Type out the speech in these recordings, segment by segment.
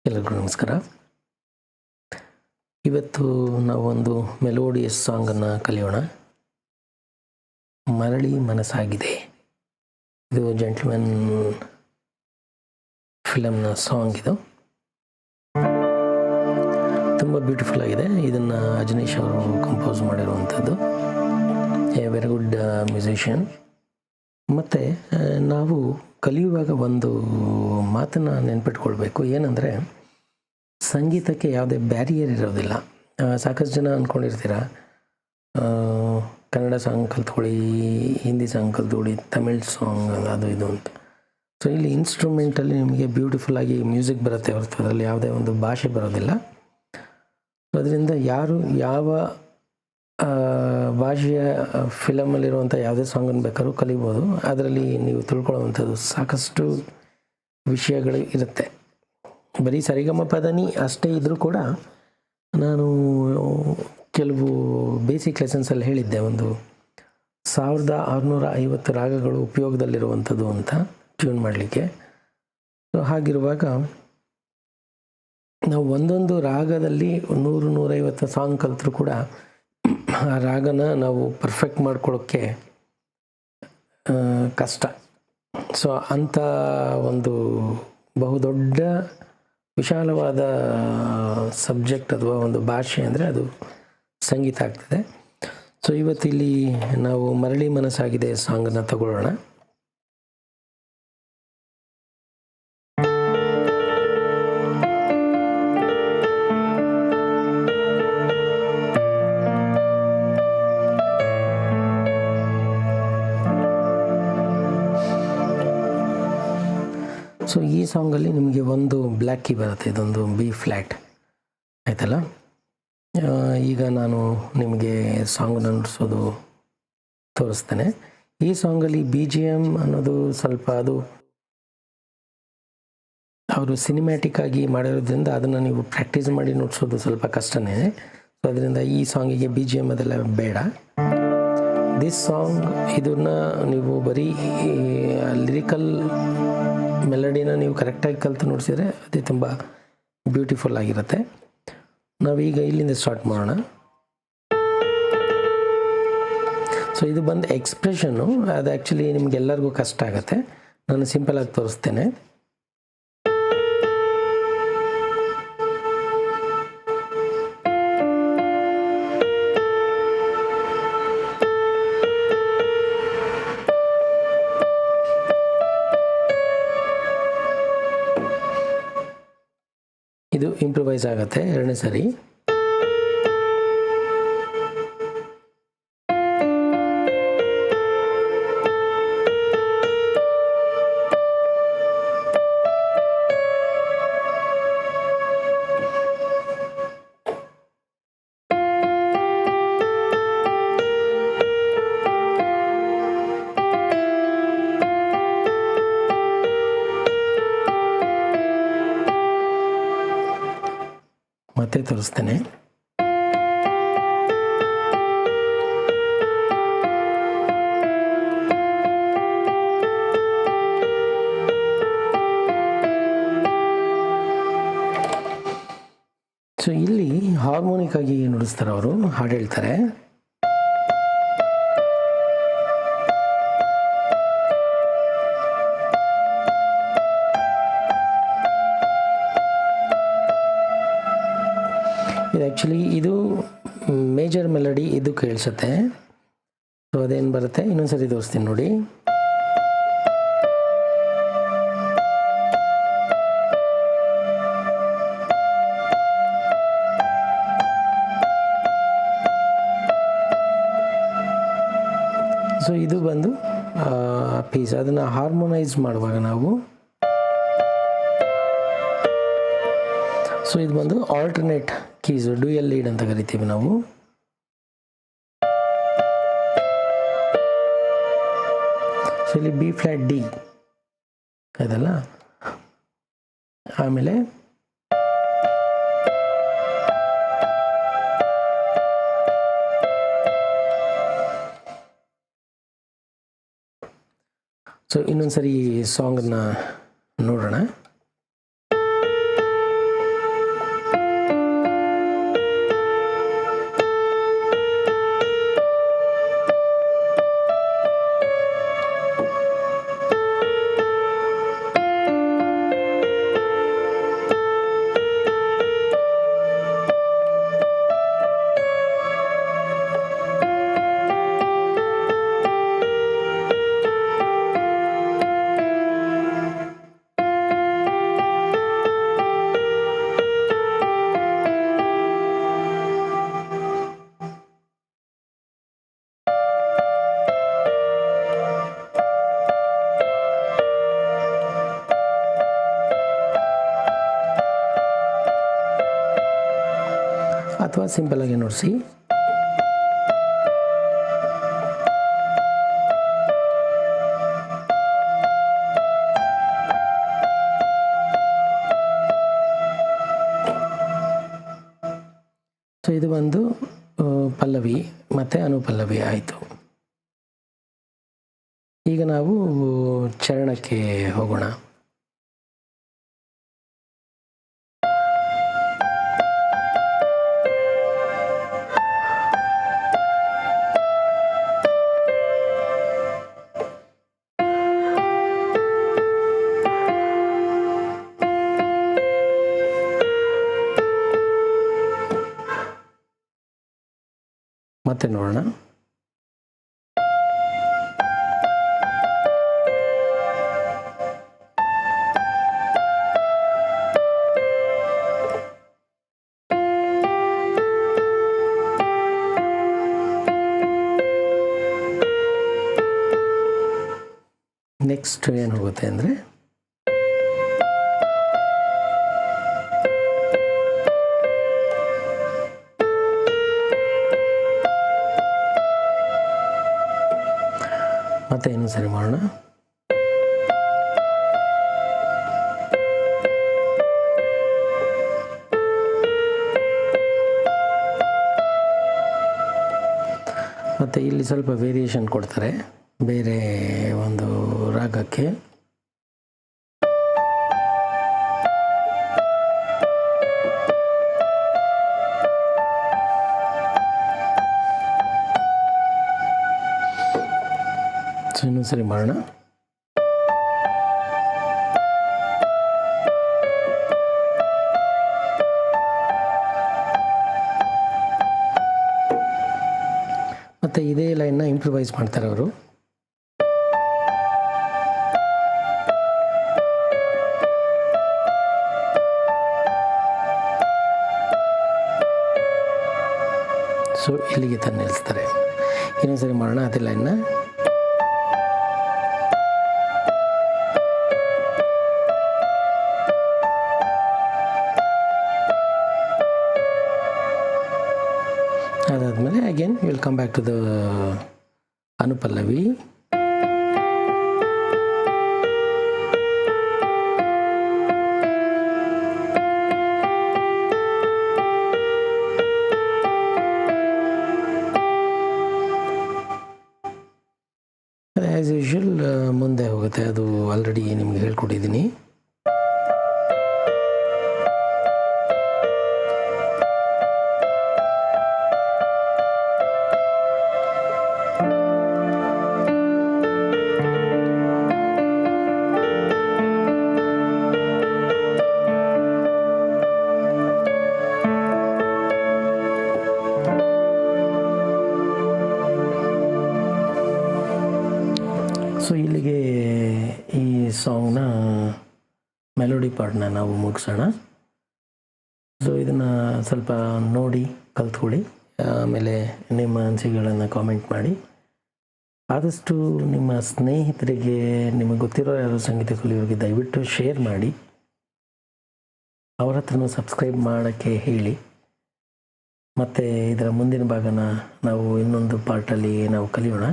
ಎಲ್ಲರಿಗೂ ನಮಸ್ಕಾರ. ಇವತ್ತು ನಾವೊಂದು ಮೆಲೋಡಿಯಸ್ ಸಾಂಗನ್ನು ಕಲಿಯೋಣ. ಮರಳಿ ಮನಸ್ಸಾಗಿದೆ. ಇದು ಜೆಂಟ್ಲ್ಮನ್ ಫಿಲಮ್ನ ಸಾಂಗ್. ಇದು ತುಂಬ ಬ್ಯೂಟಿಫುಲ್ ಆಗಿದೆ. ಇದನ್ನು ಅಜನೀಶ್ ಅವರು ಕಂಪೋಸ್ ಮಾಡಿರುವಂಥದ್ದು. A very good musician. ಮತ್ತು ನಾವು ಕಲಿಯುವಾಗ ಒಂದು ಮಾತನ್ನು ನೆನ್ಪಿಟ್ಕೊಳ್ಬೇಕು. ಏನಂದರೆ, ಸಂಗೀತಕ್ಕೆ ಯಾವುದೇ ಬ್ಯಾರಿಯರ್ ಇರೋದಿಲ್ಲ. ಸಾಕಷ್ಟು ಜನ ಅಂದ್ಕೊಂಡಿರ್ತೀರ ಕನ್ನಡ ಸಾಂಗ್ ಕಲ್ತ್ಕೊಳ್ಳಿ, ಹಿಂದಿ ಸಾಂಗ್ ಕಲ್ತ್ಕೊಳ್ಳಿ, ತಮಿಳ್ ಸಾಂಗ್ ಅದು ಇದು ಅಂತ. ಸೊ ಇಲ್ಲಿ ಇನ್ಸ್ಟ್ರೂಮೆಂಟಲ್ಲಿ ನಿಮಗೆ ಬ್ಯೂಟಿಫುಲ್ಲಾಗಿ ಮ್ಯೂಸಿಕ್ ಬರುತ್ತೆ ಹೊರತು ಅದರಲ್ಲಿ ಯಾವುದೇ ಒಂದು ಭಾಷೆ ಬರೋದಿಲ್ಲ. ಅದರಿಂದ ಯಾರು ಯಾವ ಭಾಷೆಯ ಫಿಲಮಲ್ಲಿರುವಂಥ ಯಾವುದೇ ಸಾಂಗನ್ನು ಬೇಕಾದ್ರೂ ಕಲಿಬೋದು. ಅದರಲ್ಲಿ ನೀವು ತಿಳ್ಕೊಳ್ಳುವಂಥದ್ದು ಸಾಕಷ್ಟು ವಿಷಯಗಳು ಇರುತ್ತೆ. ಬರೀ ಸರಿಗಮ ಪದನಿ ಅಷ್ಟೇ ಇದ್ದರೂ ಕೂಡ ನಾನು ಕೆಲವು ಬೇಸಿಕ್ ಲೆಸನ್ಸಲ್ಲಿ ಹೇಳಿದ್ದೆ, ಒಂದು 1650 ರಾಗಗಳು ಉಪಯೋಗದಲ್ಲಿರುವಂಥದ್ದು ಅಂತ ಟ್ಯೂನ್ ಮಾಡಲಿಕ್ಕೆ. ಸೊ ಹಾಗಿರುವಾಗ ನಾವು ಒಂದೊಂದು ರಾಗದಲ್ಲಿ 100-150 ಸಾಂಗ್ ಕಲಿತರೂ ಕೂಡ ಆ ರಾಗನ ನಾವು ಪರ್ಫೆಕ್ಟ್ ಮಾಡ್ಕೊಳ್ಳೋಕ್ಕೆ ಕಷ್ಟ. ಸೊ ಅಂಥ ಒಂದು ಬಹುದೊಡ್ಡ ವಿಶಾಲವಾದ ಸಬ್ಜೆಕ್ಟ್ ಅಥವಾ ಒಂದು ಭಾಷೆ ಅಂದರೆ ಅದು ಸಂಗೀತ ಆಗ್ತದೆ. ಸೊ ಇವತ್ತಿಲ್ಲಿ ನಾವು ಮರಳಿ ಮನಸ್ಸಾಗಿದೆ ಸಾಂಗನ್ನು ತಗೊಳ್ಳೋಣ. ಸೊ ಈ ಸಾಂಗಲ್ಲಿ ನಿಮಗೆ ಒಂದು ಬ್ಲ್ಯಾಕ್ ಕೀ ಬರುತ್ತೆ, ಇದೊಂದು ಬಿ ಫ್ಲ್ಯಾಟ್ ಆಯ್ತಲ್ಲ. ಈಗ ನಾನು ನಿಮಗೆ ಸಾಂಗನ್ನು ನುಡಿಸೋದು ತೋರಿಸ್ತೇನೆ. ಈ ಸಾಂಗಲ್ಲಿ BGM ಅನ್ನೋದು ಸ್ವಲ್ಪ ಅದು ಅವರು ಸಿನಿಮ್ಯಾಟಿಕ್ ಆಗಿ ಮಾಡಿರೋದ್ರಿಂದ ಅದನ್ನು ನೀವು ಪ್ರಾಕ್ಟೀಸ್ ಮಾಡಿ ನುಡಿಸೋದು ಸ್ವಲ್ಪ ಕಷ್ಟನೇ. ಸೊ ಅದರಿಂದ ಈ ಸಾಂಗಿಗೆ BGM ಅದೆಲ್ಲ ಬೇಡ. ದಿಸ್ ಸಾಂಗ್ ಇದನ್ನು ನೀವು ಬರೀ ಲಿರಿಕಲ್ ಮೆಲಡಿನ ನೀವು ಕರೆಕ್ಟಾಗಿ ಕಲಿತು ನೋಡಿಸಿದ್ರೆ ಅದೇ ತುಂಬ ಬ್ಯೂಟಿಫುಲ್ ಆಗಿರುತ್ತೆ. ನಾವೀಗ ಇಲ್ಲಿಂದ ಸ್ಟಾರ್ಟ್ ಮಾಡೋಣ. ಸೊ ಇದು ಬಂದು ಎಕ್ಸ್ಪ್ರೆಷನ್ನು, ಅದು ಆ್ಯಕ್ಚುಲಿ ನಿಮಗೆಲ್ಲರಿಗೂ ಕಷ್ಟ ಆಗುತ್ತೆ. ನಾನು ಸಿಂಪಲಾಗಿ ತೋರಿಸ್ತೇನೆ. ಇದು ಇಂಪ್ರೂವೈಸ್ ಆಗುತ್ತೆ ಎರಡನೇ ಸರಿ. ಮತ್ತೆ ತೋರಿಸ್ತೇನೆ. ಸೊ ಇಲ್ಲಿ ಹಾರ್ಮೋನಿಕ್ ಆಗಿ ನುಡಿಸ್ತಾರೆ, ಅವರು ಹಾಡು ಹೇಳ್ತಾರೆ. ಇದು ಆ್ಯಕ್ಚುಲಿ ಇದು ಮೇಜರ್ ಮೆಲಡಿ, ಇದು ಕೇಳಿಸುತ್ತೆ. ಸೊ ಅದೇನು ಬರುತ್ತೆ ಇನ್ನೊಂದ್ಸರಿ ತೋರಿಸ್ತೀನಿ ನೋಡಿ. ಸೊ ಇದು ಬಂದು ಪೀಸ್. ಅದನ್ನು ಹಾರ್ಮೋನೈಸ್ ಮಾಡುವಾಗ ನಾವು, ಸೊ ಇದು ಬಂದು ಆಲ್ಟರ್ನೇಟ್ ಕೀಸು, ಡ್ಯೂಯಲ್ ಲೀಡ್ ಅಂತ ಕರಿತೀವಿ ನಾವು. ಸೊ ಇಲ್ಲಿ ಬಿ ಫ್ಲ್ಯಾಟ್ ಡಿ ಅದಲ್ಲ, ಆಮೇಲೆ ಸೊ ಇನ್ನೊಂದ್ಸರಿ ಸಾಂಗನ್ನು ನೋಡೋಣ. ಅಥವಾ ಸಿಂಪಲಾಗಿ ನುಡಿಸಿ. ಸೊ ಇದು ಒಂದು ಪಲ್ಲವಿ ಮತ್ತು ಅನುಪಲ್ಲವಿ ಆಯಿತು. ಈಗ ನಾವು ಚರಣಕ್ಕೆ ಹೋಗೋಣ. ಮತ್ತೆ ನೋಡೋಣ. ನೆಕ್ಸ್ಟ್ ಏನು ಹೋಗುತ್ತೆ ಅಂದರೆ ಮತ್ತೆ ಇನ್ನೂ ಸರಿ ಮಾಡೋಣ. ಮತ್ತು ಇಲ್ಲಿ ಸ್ವಲ್ಪ ವೇರಿಯೇಷನ್ ಕೊಡ್ತಾರೆ ಬೇರೆ ಒಂದು ರಾಗಕ್ಕೆ. ಇನ್ನೂ ಸರಿ ಮಾಡೋಣ. ಮತ್ತು ಇದೇ ಲೈನ್ನ ಇಂಪ್ರೂವೈಸ್ ಮಾಡ್ತಾರೆ ಅವರು. ಸೊ ಇಲ್ಲಿಗೆ ತಂದು ನಿಲ್ಲಿಸ್ತಾರೆ. ಇನ್ನೊಂದು ಸರಿ ಮಾಡೋಣ ಅದೇ ಲೈನ್ನ. ಅದಾದಮೇಲೆ again will come back to the anupallavi. As usual ಮುಂದೆ ಹೋಗುತ್ತೆ, ಅದು ಆಲ್ರೆಡಿ ನಿಮಗೆ ಹೇಳ್ಕೊಟ್ಟಿದ್ದೀನಿ. ಸೊ ಇಲ್ಲಿಗೆ ಈ ಸಾಂಗ್ನ ಮೆಲೋಡಿ ಪಾರ್ಟ್ನ ನಾವು ಮುಗಿಸೋಣ. ಸೊ ಇದನ್ನು ಸ್ವಲ್ಪ ನೋಡಿ ಕಲ್ತ್ಕೊಳ್ಳಿ, ಆಮೇಲೆ ನಿಮ್ಮ ಅನಿಸಿಕೆಗಳನ್ನು ಕಾಮೆಂಟ್ ಮಾಡಿ. ಆದಷ್ಟು ನಿಮ್ಮ ಸ್ನೇಹಿತರಿಗೆ, ನಿಮಗೆ ಗೊತ್ತಿರೋ ಯಾರೋ ಸಂಗೀತ ಕಲಿಯೋರಿಗೆ ದಯವಿಟ್ಟು ಶೇರ್ ಮಾಡಿ. ಅವ್ರ ಹತ್ರನೂ ಸಬ್ಸ್ಕ್ರೈಬ್ ಮಾಡೋಕ್ಕೆ ಹೇಳಿ. ಮತ್ತು ಇದರ ಮುಂದಿನ ಭಾಗನ ನಾವು ಇನ್ನೊಂದು ಪಾರ್ಟಲ್ಲಿ ನಾವು ಕಲಿಯೋಣ,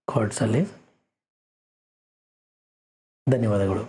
ಕಾರ್ಡ್ಸಲ್ಲಿ. ಧನ್ಯವಾದಗಳು.